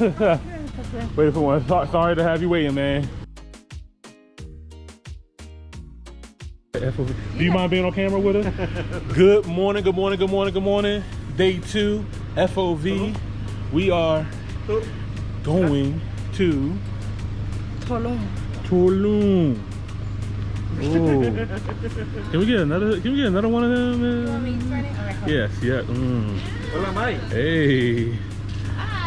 Waiting for one. Sorry to have you waiting, man. FOV. Do you mind being on camera with us? Good morning, good morning, good morning, good morning. Day 2, FOV. We are going to Tulum. Tulum. Oh. Can we get another one of them, man? You want me to turn it? Okay. Yes, yeah. Hola, Mai. Hey.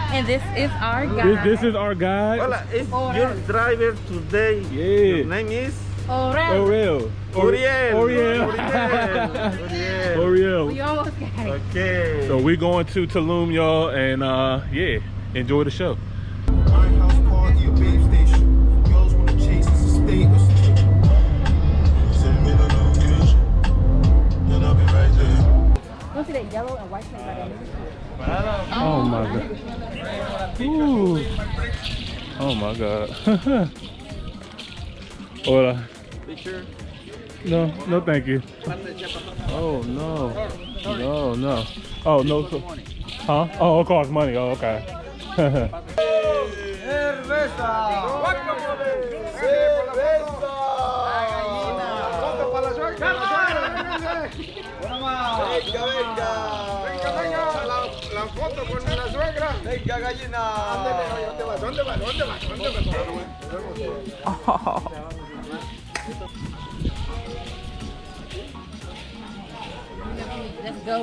And this is our guide. This is our guide. Hola, is your driver today? Yeah. Your name is? Oriel. Oriel. Oriel. Oriel. Oriel. We almost got it. Okay. So we're going to Tulum, y'all, and yeah, enjoy the show. House party, a babe station. Girls wanna chase, it's a status. Send me the location, then I'll be right there. Don't see that yellow and white plate right there. Oh my god. Ooh. Oh my god. Hola. Picture. No, no, thank you. Oh no. No, no. Oh no. Huh? Oh, it costs money. Oh, okay. La foto con la suegra. Venga, gallina. ¿Dónde vas? Let's go.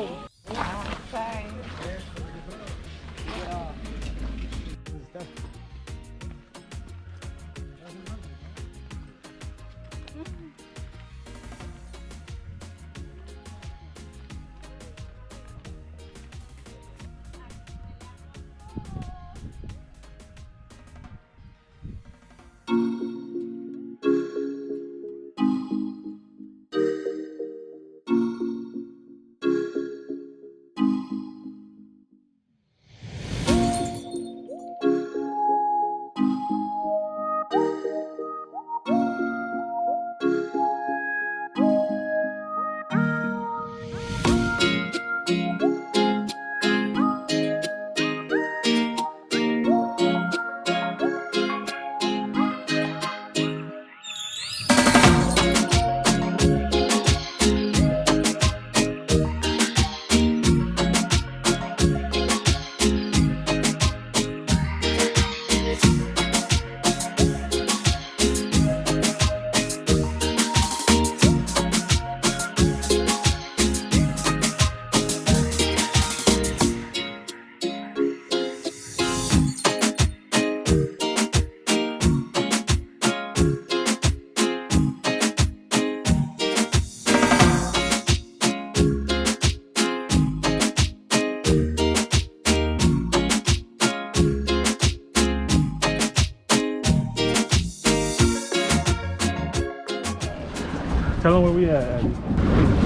Tell them where we at, Abby.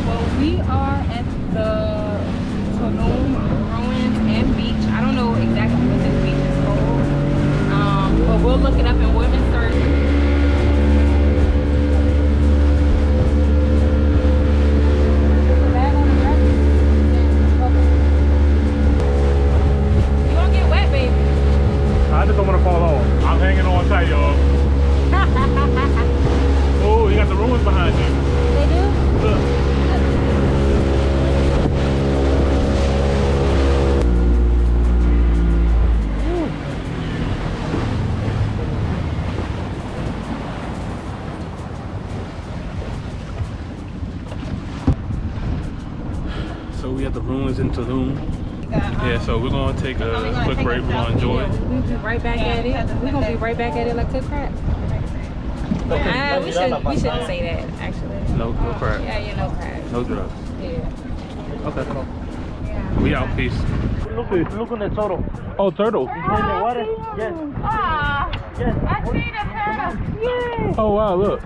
Well, we are at the Tulum ruins and beach. I don't know exactly what this beach is called, but we'll look it up and we'll insert it. You gonna get wet, baby. I just don't want to fall off. I'm hanging on tight, y'all. Oh, you got the ruins behind you. They do? Look. So we at the ruins in Tulum. Yeah, so we're gonna take a quick break. We're gonna enjoy it. We'll be right back at it. We're gonna be right back at it like took crack. We shouldn't say that, actually. No crack. Yeah, no crack. No drugs. Yeah. Okay. Yeah. We out. Peace. Look on the turtle. Oh, turtle. In the water. Yes. Yes. I see the turtle. Yay! Oh wow, look.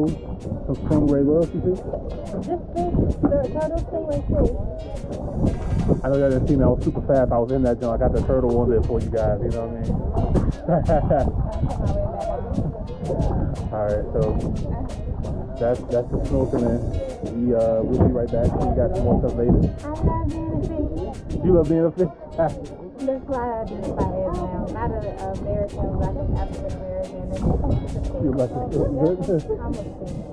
turtles, some stingrays. What else you see? Just the turtle stingray too. I know y'all didn't see me. I was super fast. I was in that joint. I got the turtle on there for you guys. You know what I mean? Alright, so that's the snorkeling. We'll be right back. We got some more stuff later. I love being a fish. You love being a fish? That's why I identify as now. Not an American, like an African American. You like it? Good? I'm a fish.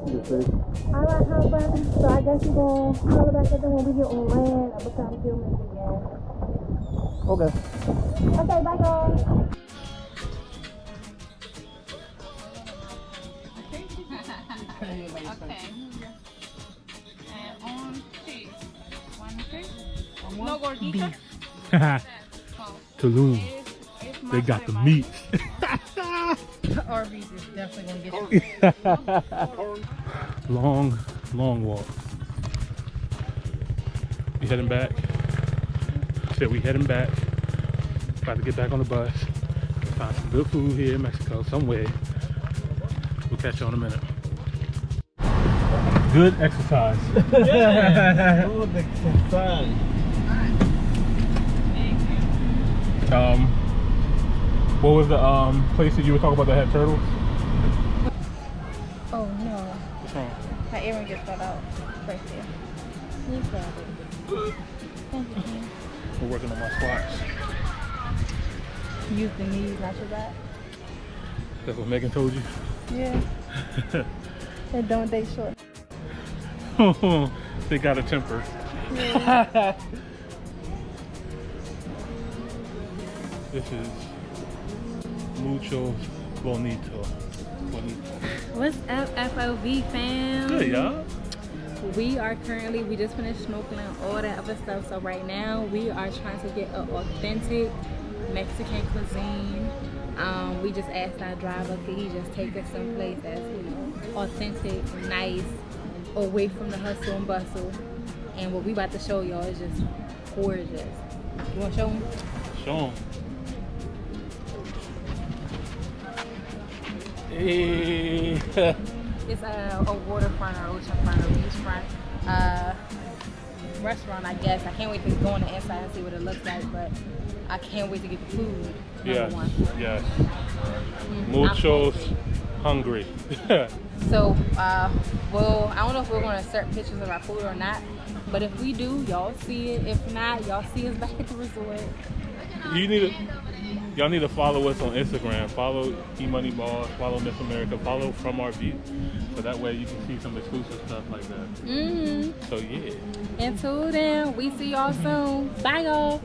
Good fish. All right, how about so I guess you're going to call back at them when we get on land or become humans again. Okay. Okay, bye guys. Okay. And on fish. One fish. No gordita. Tulum. They got the meat. Arby's is definitely gonna get you. long walk. We heading back. Said we heading back. About to get back on the bus. Find some good food here in Mexico somewhere. We'll catch you in a minute. Good exercise. Yeah. Good exercise. What was the place that you were talking about that had turtles? Oh no. What's wrong? My earring just fell out right there. You grab it. Thank you. We're working on my squats. Use the knees, not your back. That's what Megan told you? Yeah. And don't they short. They got a temper. Yeah. This is mucho bonito. What's up, FOV fam? Good, y'all. We just finished snorkeling, all that other stuff. So right now we are trying to get an authentic Mexican cuisine. We just asked our driver, could he just take us someplace that's, you know, authentic, nice, away from the hustle and bustle. And what we about to show y'all is just gorgeous. You want to show them? Show 'em. Hey. It's a waterfront or oceanfront or beachfront restaurant, I guess. I can't wait to go on the inside and see what it looks like, but I can't wait to get the food. Yes, yes. I'm Muchos hungry. So, well, I don't know if we're going to insert pictures of our food or not, but if we do, y'all see it. If not, y'all see us back at the resort. Y'all need to follow us on Instagram. Follow eMoneyBalls, follow Miss America, follow From Our View. So that way you can see some exclusive stuff like that. So yeah. Until then, we see y'all soon. Bye y'all.